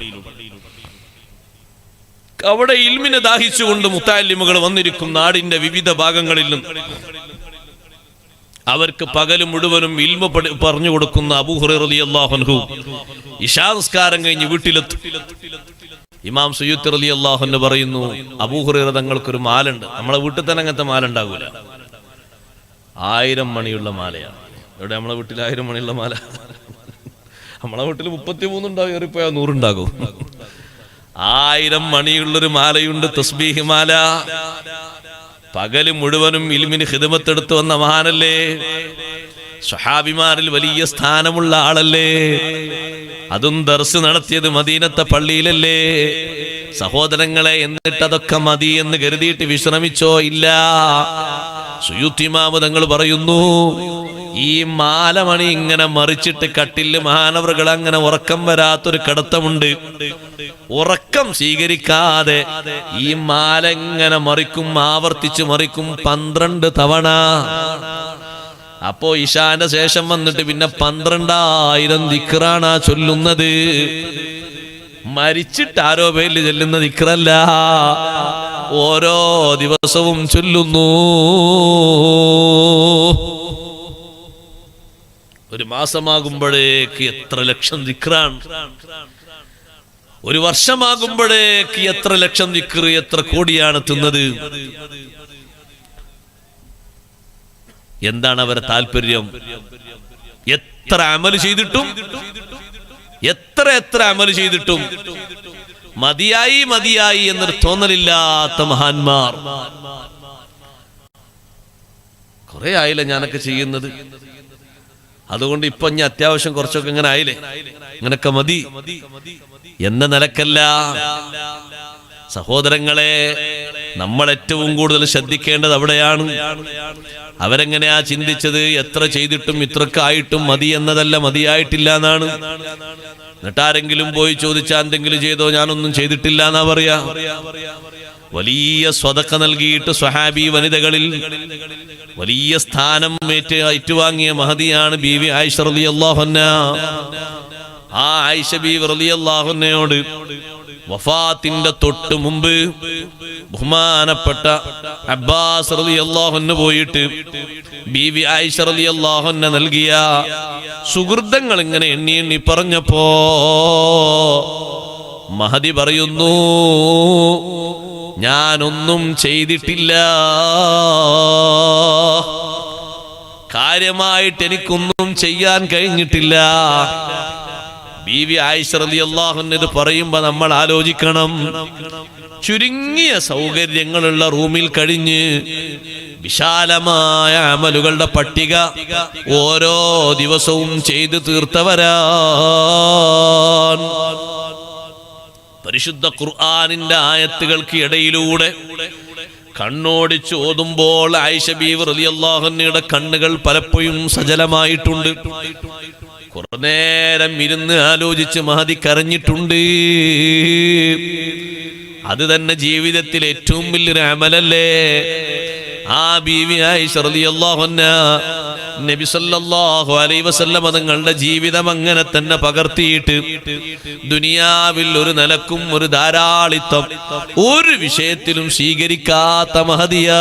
അവിടെ ഇൽമിനെ ദാഹിച്ചുകൊണ്ട് മുത്തഅല്ലിമുകൾ വന്നിരിക്കും നാടിന്റെ വിവിധ ഭാഗങ്ങളിൽ നിന്ന്. അവർക്ക് പകല് മുഴുവനും ഇൽമു പറഞ്ഞു കൊടുക്കുന്ന അബൂ ഹുറൈറ റളിയല്ലാഹു അൻഹു ഇശാ നിസ്കാരം കഴിഞ്ഞ് വീട്ടിലെത്തും. ഇമാം സുയൂത്തി റളിയല്ലാഹു അൻഹു പറയുന്നു, അബൂ ഹുറൈറ തങ്ങൾക്കൊരു മാലുണ്ട്. നമ്മളെ വീട്ടിൽ തന്നെ അങ്ങനത്തെ മാല ഉണ്ടാകൂല. 1000 മണിയുള്ള മാലയാണ്. എവിടെ നമ്മളെ വീട്ടിൽ 1000 മണിയുള്ള മാല? നമ്മളെ വീട്ടിൽ 33 ഉണ്ടാവും, ഏറിപ്പോയാൽ 100 ഉണ്ടാകും. 1000 മണിയുള്ളൊരു മാലയുണ്ട്, തസ്ബീഹ് മാല. പകല് മുഴുവനും ഇൽമിന് ഖിദ്മത്ത് എടുത്തു വന്ന മഹാനല്ലേ. സ്വഹാബിമാരിൽ വലിയ സ്ഥാനമുള്ള ആളല്ലേ. അതും ദർസ് നടത്തിയത് മദീനത്തെ പള്ളിയിലല്ലേ. സഹോദരങ്ങളെ, എന്നിട്ട് അതൊക്കെ മതി എന്ന് കരുതിയിട്ട് വിശ്രമിച്ചോ? ഇല്ല. സുയൂത്തി ഇമാം തങ്ങൾ പറയുന്നു, ഈ മാലമണി ഇങ്ങനെ മറിച്ചിട്ട് കട്ടില് മഹാനവറുകൾ അങ്ങനെ ഉറക്കം വരാത്തൊരു കടത്തമുണ്ട്. ഉറക്കം സ്വീകരിക്കാതെ ഈ മാല ഇങ്ങനെ മറിക്കും, ആവർത്തിച്ച് മറിക്കും 12 തവണ. അപ്പോ ഇശാന്റെ ശേഷം വന്നിട്ട് പിന്നെ 12,000 ദിക്റാണ് ചൊല്ലുന്നത്. മരിച്ചിട്ട് ആരോ പേരിൽ ചൊല്ലുന്ന ദിക്റല്ല, ഓരോ ദിവസവും ചൊല്ലുന്നു. ഒരു മാസമാകുമ്പോഴേക്ക് എത്ര ലക്ഷം ദിക്റാണ്. ഒരു വർഷമാകുമ്പോഴേക്ക് എത്ര ലക്ഷം ദിക്ർ, എത്ര കോടിയാണ് തിന്നത്. എന്താണ് അവരെ താല്പര്യം? എത്ര അമല് ചെയ്തിട്ടും എത്ര അമല് ചെയ്തിട്ടും മതിയായി മതിയായി എന്നൊരു തോന്നലില്ലാത്ത മഹാന്മാർ. കുറെ ആയില്ലേ ഞാനൊക്കെ ചെയ്യുന്നത്, അതുകൊണ്ട് ഇപ്പൊ ഞാൻ അത്യാവശ്യം കുറച്ചൊക്കെ ഇങ്ങനെ ആയില്ലേ, ഇങ്ങനൊക്കെ മതി എന്ന നിലക്കല്ല. സഹോദരങ്ങളെ, നമ്മൾ ഏറ്റവും കൂടുതൽ ശ്രദ്ധിക്കേണ്ടത് അവിടെയാണ്. അവരെങ്ങനെയാ ചിന്തിച്ചത്? എത്ര ചെയ്തിട്ടും ഇത്രക്കായിട്ടും മതി എന്നതല്ല, മതിയായിട്ടില്ല എന്നാണ്. എന്നിട്ടാരെങ്കിലും പോയി ചോദിച്ചാൽ എന്തെങ്കിലും ചെയ്തോ? ഞാനൊന്നും ചെയ്തിട്ടില്ല എന്നാ പറയാ. വലിയ സ്വതക്ക നൽകിയിട്ട് സ്വഹാബി വനിതകളിൽ വലിയ സ്ഥാനം ഏറ്റുവാങ്ങിയ മഹദിയാണ് ബീവി ആയിഷ റളിയല്ലാഹു അൻഹാ. ആ ആയിഷ ബീവി റളിയല്ലാഹു അൻഹയോട് വഫാത്തിന്റെ തൊട്ട് മുമ്പ് ബഹുമാനപ്പെട്ട അബ്ബാസ് റളിയല്ലാഹു അൻഹു പോയിട്ട് ബീവി ആയിഷ റളിയല്ലാഹു അൻഹ നൽകിയ സുഹൃതങ്ങൾ ഇങ്ങനെ എണ്ണി എണ്ണി പറഞ്ഞപ്പോ മഹദി പറയുന്നു, ഞാനൊന്നും ചെയ്തിട്ടില്ല, കാര്യമായിട്ട് എനിക്കൊന്നും ചെയ്യാൻ കഴിഞ്ഞിട്ടില്ല. ബീവി ആയിഷ റളിയല്ലാഹു അൻഹ ഇത് പറയുമ്പോ നമ്മൾ ആലോചിക്കണം. ചുരുങ്ങിയ സൗകര്യങ്ങളുള്ള റൂമിൽ കഴിഞ്ഞ് വിശാലമായ അമലുകളുടെ പട്ടിക ഓരോ ദിവസവും ചെയ്തു തീർത്തവരാൻ. പരിശുദ്ധ ഖുർആനിന്റെ ആയത്തുകൾക്ക് ഇടയിലൂടെ കണ്ണോടിച്ച് ഓതുമ്പോൾ ആയിഷ ബീവി റളിയല്ലാഹു അൻഹയുടെ കണ്ണുകൾ പലപ്പോഴും സജലമായിട്ടുണ്ട്. കുറെ നേരം ഇരുന്ന് ആലോചിച്ച് മഹദി കരഞ്ഞിട്ടുണ്ട്. അത് തന്നെ ജീവിതത്തിൽ ഏറ്റവും വലിയൊരു അമലല്ലേ. ആ ബീവി ആയിഷ റളിയല്ലാഹു അൻഹ നബി സല്ലല്ലാഹു അലൈഹി വസല്ലം തങ്ങളുടെ ജീവിതം അങ്ങനെ തന്നെ പകർത്തിയിട്ട് ദുനിയാവിൽ ഒരു നിലക്കും ഒരു ധാരാളിത്തം ഒരു വിഷയത്തിലും സ്വീകരിക്കാത്ത മഹദിയാണ്.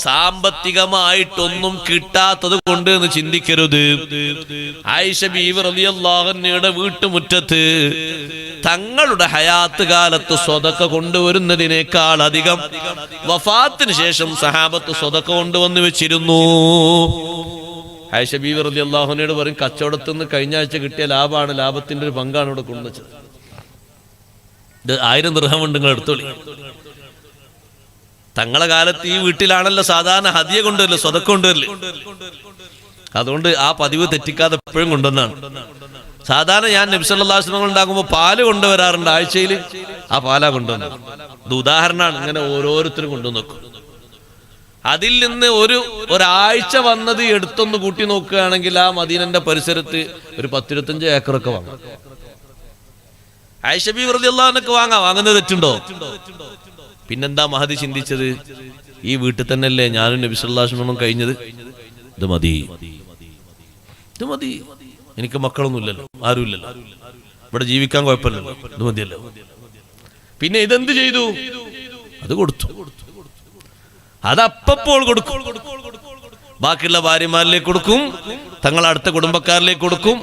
സാമ്പത്തികമായിട്ടൊന്നും കിട്ടാത്തത് കൊണ്ട് എന്ന് ചിന്തിക്കരുത്. ആയിഷ ബീവി റളിയല്ലാഹു അൻഹയുടെ വീട്ടുമുറ്റത്ത് തങ്ങളുടെ ഹയാത്ത് കാലത്ത് സ്വതക്ക കൊണ്ടുവരുന്നതിനേക്കാൾ അധികം വഫാത്തിന് ശേഷം സഹാബത്ത് സ്വതക്ക കൊണ്ടുവന്ന് വെച്ചിരുന്നു. ആയിഷ ബീവി റളിയല്ലാഹു അൻഹയോട് പറയും, കച്ചവടത്തിൽ നിന്ന് കഴിഞ്ഞ ആഴ്ച കിട്ടിയ ലാഭമാണ്, ലാഭത്തിന്റെ ഒരു പങ്കാണ് ഇവിടെ കൊണ്ടുവച്ചത്. ഇത് 1000 ദിർഹമുണ്ട്, നിങ്ങൾ എടുത്തോളി. തങ്ങളെ കാലത്ത് ഈ വീട്ടിലാണല്ലോ സാധാരണ ഹദിയ കൊണ്ടുവരില്ല, സ്വതക്ക കൊണ്ടുവരില്ല. അതുകൊണ്ട് ആ പതിവ് തെറ്റിക്കാതെ എപ്പോഴും കൊണ്ടുവന്നാണ്. സാധാരണ ഞാൻ നബി സല്ലല്ലാഹു അലൈഹി വസല്ലം ഉണ്ടാകുമ്പോൾ പാല് കൊണ്ടുവരാറുണ്ട്, ആഴ്ചയിൽ ആ പാലാ കൊണ്ടുവന്നത്. ഇത് ഉദാഹരണമാണ്, ഇങ്ങനെ ഓരോരുത്തരും കൊണ്ടുവന്നോക്കും. അതിൽ നിന്ന് ഒരാഴ്ച വന്നത് എടുത്തൊന്ന് കൂട്ടി നോക്കുകയാണെങ്കിൽ ആ മദീനന്റെ പരിസരത്ത് ഒരു 10-25 ഏക്കറൊക്കെ വാങ്ങാം. ആയിഷ ബീവി റളിയല്ലാഹു അൻഹക്ക് വാങ്ങുന്നത് തെറ്റുണ്ടോ? പിന്നെന്താ മഹദി ചിന്തിച്ചത്? ഈ വീട്ടിൽ തന്നെയല്ലേ ഞാനും നബി സല്ലല്ലാഹു അലൈഹി വസല്ലം കഴിഞ്ഞത്, ഇത് മതി, ഇത് മതി, എനിക്ക് മക്കളൊന്നുമില്ലല്ലോ, ആരുമില്ലല്ലോ, ഇവിടെ ജീവിക്കാൻ കുഴപ്പമില്ലല്ലോ, ഇത് മതിയല്ലോ. പിന്നെ ഇതെന്ത് ചെയ്തു? അത് കൊടുത്തു. അതപ്പോൾ കൊടുക്കും. ബാക്കിയുള്ള ഭാര്യമാരിലേക്ക് കൊടുക്കും, തങ്ങളുടെ അടുത്ത കുടുംബക്കാരിലേക്ക് കൊടുക്കും.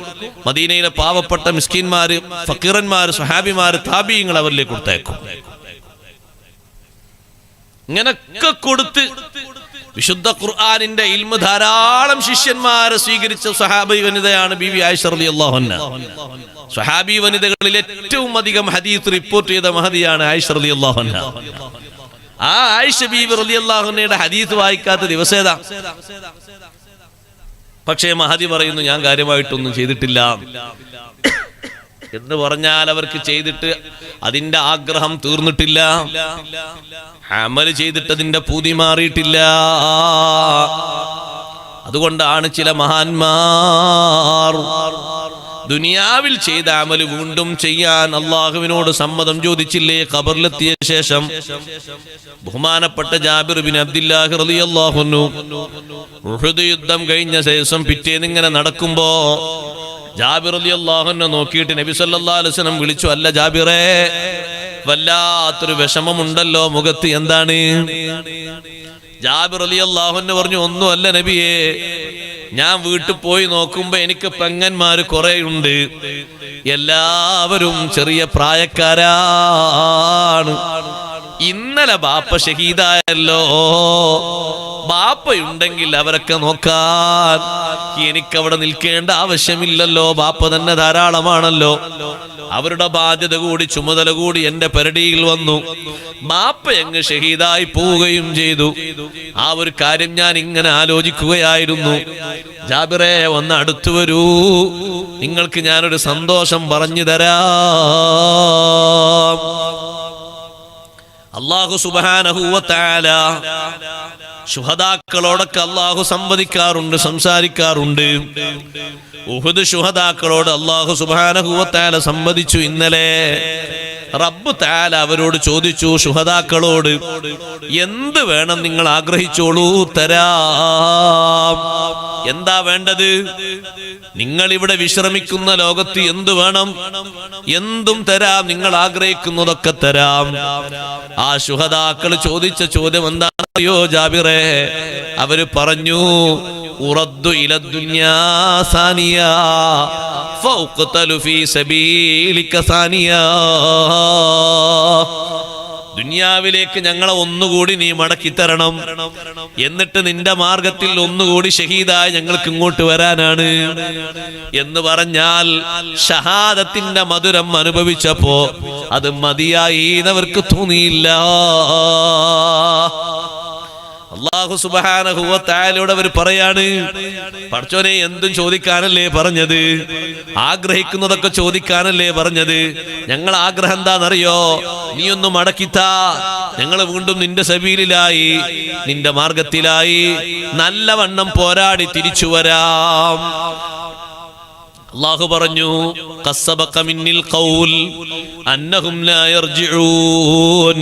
മദീനയിലെ പാവപ്പെട്ട മിസ്കീന്മാര്, ഫക്കീറന്മാര്, സ്വഹാബിമാര്, താബീങ്ങൾ അവരിലേക്ക് കൊടുത്തേക്കും. ഇങ്ങനൊക്കെ കൊടുത്ത് വിശുദ്ധ ഖുർആനിന്റെ ഇൽമ ധാരാളം ശിഷ്യന്മാരെ സ്വീകരിച്ച സ്വഹാബി വനിതയാണ് ബീവി ആയിഷ റളിയല്ലാഹു അൻഹ. സ്വഹാബി വനിതകളിൽ ഏറ്റവും അധികം ഹദീസ് റിപ്പോർട്ട് ചെയ്ത മഹദിയാണ് ആയിഷ റളിയല്ലാഹു അൻഹ. ആ ആയിഷ ബീവി റളിയല്ലാഹു അൻഹയുടെ ഹദീസ് വായിക്കാത്ത ദിവസേതാ. പക്ഷേ മഹദി പറയുന്നു, ഞാൻ കാര്യമായിട്ടൊന്നും ചെയ്തിട്ടില്ല എന്ന് പറഞ്ഞാൽ അവർക്ക് ചെയ്തിട്ട് അതിന്റെ ആഗ്രഹം തീർന്നിട്ടില്ല, അമൽ ചെയ്തിട്ട് അതിന്റെ പൂതി മാറിയിട്ടില്ല. അതുകൊണ്ടാണ് ചില മഹാന്മാർ ദുനിയാവിൽ ചെയ്ത അമല് വീണ്ടും ചെയ്യാൻ അള്ളാഹുവിനോട് സമ്മതം ചോദിച്ചില്ലേ ഖബറിലെത്തിയ ശേഷം. ബഹുമാനപ്പെട്ട ജാബിർ ബിൻ അബ്ദുല്ലാഹി റളിയല്ലാഹു അൻഹു ഉഹുദ് യുദ്ധം കഴിഞ്ഞ ശേഷം പിറ്റേന്ന് ഇങ്ങനെ നടക്കുമ്പോ ജാബിർ റളിയല്ലാഹു അൻഹു നോക്കിയിട്ട് നബി സല്ലല്ലാഹു അലൈഹി വസല്ലം വിളിച്ചു, അല്ല ജാബിറേ, വല്ലാത്തൊരു വിഷമമുണ്ടല്ലോ മുഖത്ത്, എന്താണ്? ജാബിർ റളിയല്ലാഹു അൻഹു പറഞ്ഞു, ഒന്നുമല്ല നബിയേ, ഞാൻ വീട്ടിൽ പോയി നോക്കുമ്പോ എനിക്ക് പെങ്ങന്മാര് കുറെ ഉണ്ട്, എല്ലാവരും ചെറിയ പ്രായക്കാരാണ്. ഇന്നലെ ബാപ്പ ഷഹീദായല്ലോ, ബാപ്പയുണ്ടെങ്കിൽ അവരൊക്കെ നോക്കാൻ എനിക്കവിടെ നിൽക്കേണ്ട ആവശ്യമില്ലല്ലോ, ബാപ്പ തന്നെ ധാരാളമാണല്ലോ. അവരുടെ ബാധ്യത കൂടി ചുമതല കൂടി എന്റെ പെരടിയിൽ വന്നു. ബാപ്പ അങ്ങ് ഷഹീദായി പോവുകയും ചെയ്തു. ആ ഒരു കാര്യം ഞാൻ ഇങ്ങനെ ആലോചിക്കുകയായിരുന്നു. ജാബിറേ, വന്ന് അടുത്തു വരൂ, നിങ്ങൾക്ക് ഞാനൊരു സന്തോഷം പറഞ്ഞു തരാം. അല്ലാഹു സുബ്ഹാനഹു വ തആല ശുഹദാക്കളോടൊക്കെ അല്ലാഹു സംവദിക്കാറുണ്ട്, സംസാരിക്കാറുണ്ട്. ഉഹുദ് ശുഹദാക്കളോട് അല്ലാഹു സുബ്ഹാനഹു വ തആല സംവദിച്ചു. ഇന്നലെ റബ്ബ് തആല അവരോട് ചോദിച്ചു, ശുഹദാക്കളോട്, എന്ത് വേണം നിങ്ങൾ ആഗ്രഹിച്ചോളൂ, തരാം. എന്താ വേണ്ടത്? നിങ്ങൾ ഇവിടെ വിശ്രമിക്കുന്ന ലോകത്ത് എന്ത് വേണം? എന്തും തരാം, നിങ്ങൾ ആഗ്രഹിക്കുന്നതൊക്കെ തരാം. ആ ശുഹദാക്കൾ ചോദിച്ച ചോദ്യം എന്താണെന്നറിയോ ജാബിറേ? അവര് പറഞ്ഞു, ഉറദ്ദു ഇലദ്ദുനിയാ സാനിയാ ഫൗഖ്തലു ഫീ സബീലിക സാനിയാ. ദുനിയാവിലേക്ക് ഞങ്ങളെ ഒന്നുകൂടി നീ മടക്കി തരണം, എന്നിട്ട് നിന്റെ മാർഗത്തിൽ ഒന്നുകൂടി ഷഹീദായി ഞങ്ങൾക്ക് ഇങ്ങോട്ട് വരാനാണ് എന്ന് പറഞ്ഞാൽ ഷഹാദത്തിന്റെ മധുരം അനുഭവിച്ചപ്പോ അത് മതിയായി എന്നവർക്ക് തോന്നിയില്ല. അല്ലാഹു സുബ്ഹാനഹു വ തആലയോട് അവർ പറയാണ്, പടച്ചോനെ, എന്തും ചോദിക്കാനല്ലേ പറഞ്ഞത്, ആഗ്രഹിക്കുന്നതൊക്കെ ചോദിക്കാനല്ലേ പറഞ്ഞത്. ഞങ്ങൾ ആഗ്രഹം എന്താണെന്നറിയോ? നീ ഒന്ന് മടക്കിത്താ, ഞങ്ങൾ വീണ്ടും നിന്റെ സബീലിലായി, നിന്റെ മാർഗത്തിലായി നല്ലവണ്ണം പോരാടി തിരിച്ചു വരാം. അല്ലാഹു പറഞ്ഞു, ഖസ്സബക മിന്നിൽ ഖൗൽ അന്നഹും ലാ യർജിഊൻ.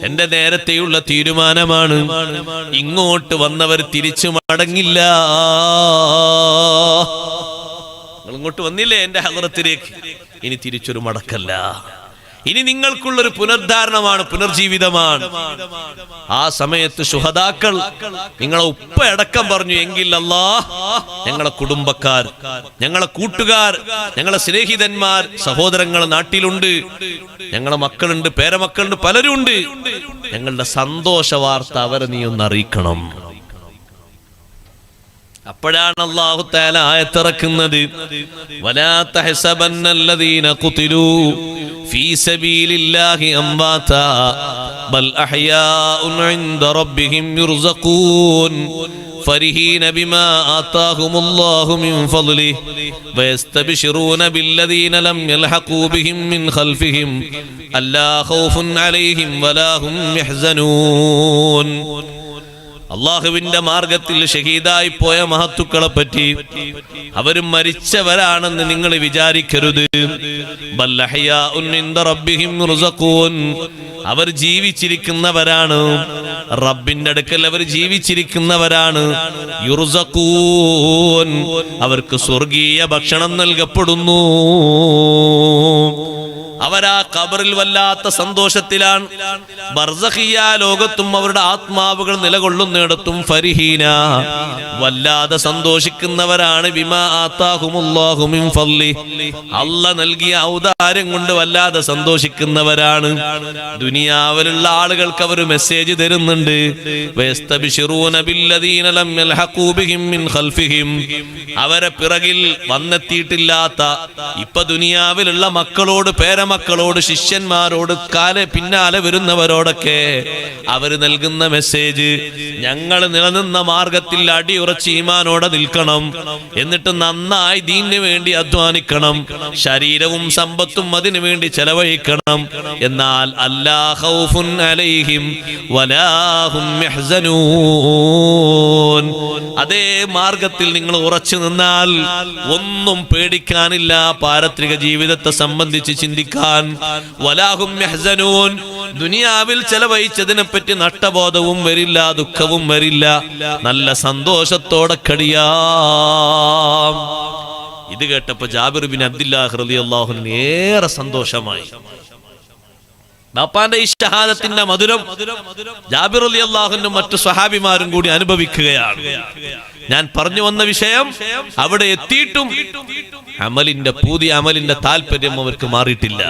എന്റെ നേരത്തെയുള്ള തീരുമാനമാണ്, ഇങ്ങോട്ട് വന്നവർ തിരിച്ചു മടങ്ങില്ല. നിങ്ങൾ ഇങ്ങോട്ട് വന്നില്ലേ എന്റെ ഹദ്റത്തിലേക്ക്, ഇനി തിരിച്ചൊരു മടക്കല്ല. ഇനി നിങ്ങൾക്കുള്ളൊരു പുനരുദ്ധാരണമാണ്, പുനർജീവിതമാണ്. ആ സമയത്ത് ശുഹദാക്കൾ നിങ്ങളെ ഉപ്പയടക്കം പറഞ്ഞു, എങ്കിൽ അല്ലാഹ് ഞങ്ങളെ കുടുംബക്കാർ, ഞങ്ങളെ കൂട്ടുകാർ, ഞങ്ങളെ സ്നേഹിതന്മാർ, സഹോദരങ്ങൾ നാട്ടിലുണ്ട്, ഞങ്ങളെ മക്കളുണ്ട്, പേരമക്കളുണ്ട്, പലരും ഉണ്ട്. ഞങ്ങളുടെ സന്തോഷ വാർത്ത അവരെ നീ ഒന്ന് അറിയിക്കണം. അപ്പോഴാണ് അല്ലാഹു തആല ആയത്തിറക്കുന്നത്, വലാ തഹ്സബന്നല്ലദീന ഖുതിലൂ ഫീ സബീലില്ലാഹി അംവാതാ ബൽ അഹ്യാഉൻ ഇൻദ റബ്ബിഹിം യുർസഖൂൻ ഫരിഹീന ബിമാ ആതാഹുമുല്ലാഹു മിൻ ഫളിഹി വയസ്തബ്ശിറൂന ബില്ലദീന ലം യൽഹഖൂ ബിഹിം മിൻ ഖൽഫിഹിം അല്ലാ ഖൗഫുൻ അലൈഹിം വലാ ഹും യഹ്സനൂൻ. അള്ളാഹുവിന്റെ മാർഗത്തിൽ ഷഹീദായി പോയ മഹത്തുക്കളെ പറ്റി അവരും മരിച്ചവരാണെന്ന് നിങ്ങൾ വിചാരിക്കരുത്. അവർ ജീവിച്ചിരിക്കുന്നവരാണ്, റബ്ബിന്റെ അടുക്കൽ അവർ ജീവിച്ചിരിക്കുന്നവരാണ്. യുർസഖൂൻ, അവർക്ക് സ്വർഗീയ ഭക്ഷണം നൽകപ്പെടുന്നു. അവരാ ഖബറിൽ വല്ലാത്ത സന്തോഷത്തിലാണ്. ബർസഖിയ ലോകത്തും അവരുടെ ആത്മാവുകൾ നിലകൊള്ളുന്നിടത്തും ഫരിഹീന, വല്ലാതെ സന്തോഷിക്കുന്നവരാണ്. ബിമാ ആതാഹുമുല്ലാഹു മിൻ ഫളി, അല്ലാഹ് നൽകിയ ഔദാര്യം കൊണ്ട് വല്ലാതെ സന്തോഷിക്കുന്നവരാണ്. ദുനിയാവിലുള്ള ആളുകൾക്ക് അവർ മെസ്സേജ് തരുന്നുണ്ട്, വയസ്തബ്ശിറൂന ബില്ലദീന ലം യൽഹഖൂ ബിഹിം മിൻ ഖൽഫിഹിം, അവരെ പിറകിൽ വന്നെത്തിയിട്ടില്ലാത്ത ഇപ്പൊ ദുനിയാവിലുള്ള മക്കളോട്, പേരമക്കളോട്, ശിഷ്യന്മാരോട്, പിന്നാലെ വരുന്നവരോടൊക്കെ അവർ നൽകുന്ന മെസ്സേജ്, ഞങ്ങൾ നിലനിന്ന മാർഗത്തിൽ അടിയുറച്ച് ഈമാനോടെ നിൽക്കണം, എന്നിട്ട് നന്നായി ദീനിന് വേണ്ടി അധ്വാനിക്കണം, ശരീരവും സമ്പത്തും അതിനു വേണ്ടി ചെലവഴിക്കണം. എന്നാൽ അല്ലാ ഖൗഫുൻ അലൈഹിം വലാ ഹും യഹ്സനൂൻ, അതേ മാർഗത്തിൽ നിങ്ങൾ ഉറച്ചു നിന്നാൽ ഒന്നും പേടിക്കാനില്ല. പാരത്രിക ജീവിതത്തെ സംബന്ധിച്ച് ചിന്തിക്കാൻ. വലാഹും യഹ്സനൂൻ, ദുനിയാവിൽ ചെലവഴിച്ചതിനെ പറ്റി നഷ്ടബോധവും വരില്ല, ദുഃഖവും വരില്ല, നല്ല സന്തോഷത്തോടെ കഴിയാം. ഇത് കേട്ടപ്പോ ജാബിർ ബിൻ അബ്ദുല്ലാഹ് റളിയല്ലാഹു അൻഹു ഏറെ സന്തോഷമായി. ബാപ്പാന്റെ ഈ ഷഹാദത്തിന്റെ മധുരം ജാബിർ റളിയല്ലാഹു അൻഹു മറ്റു സ്വഹാബിമാരും കൂടി അനുഭവിക്കുകയാണ്. ഞാൻ പറഞ്ഞു വന്ന വിഷയം, അവിടെ എത്തിയിട്ടും അമലിന്റെ താല്പര്യം അവർക്ക് മാറിയിട്ടില്ല.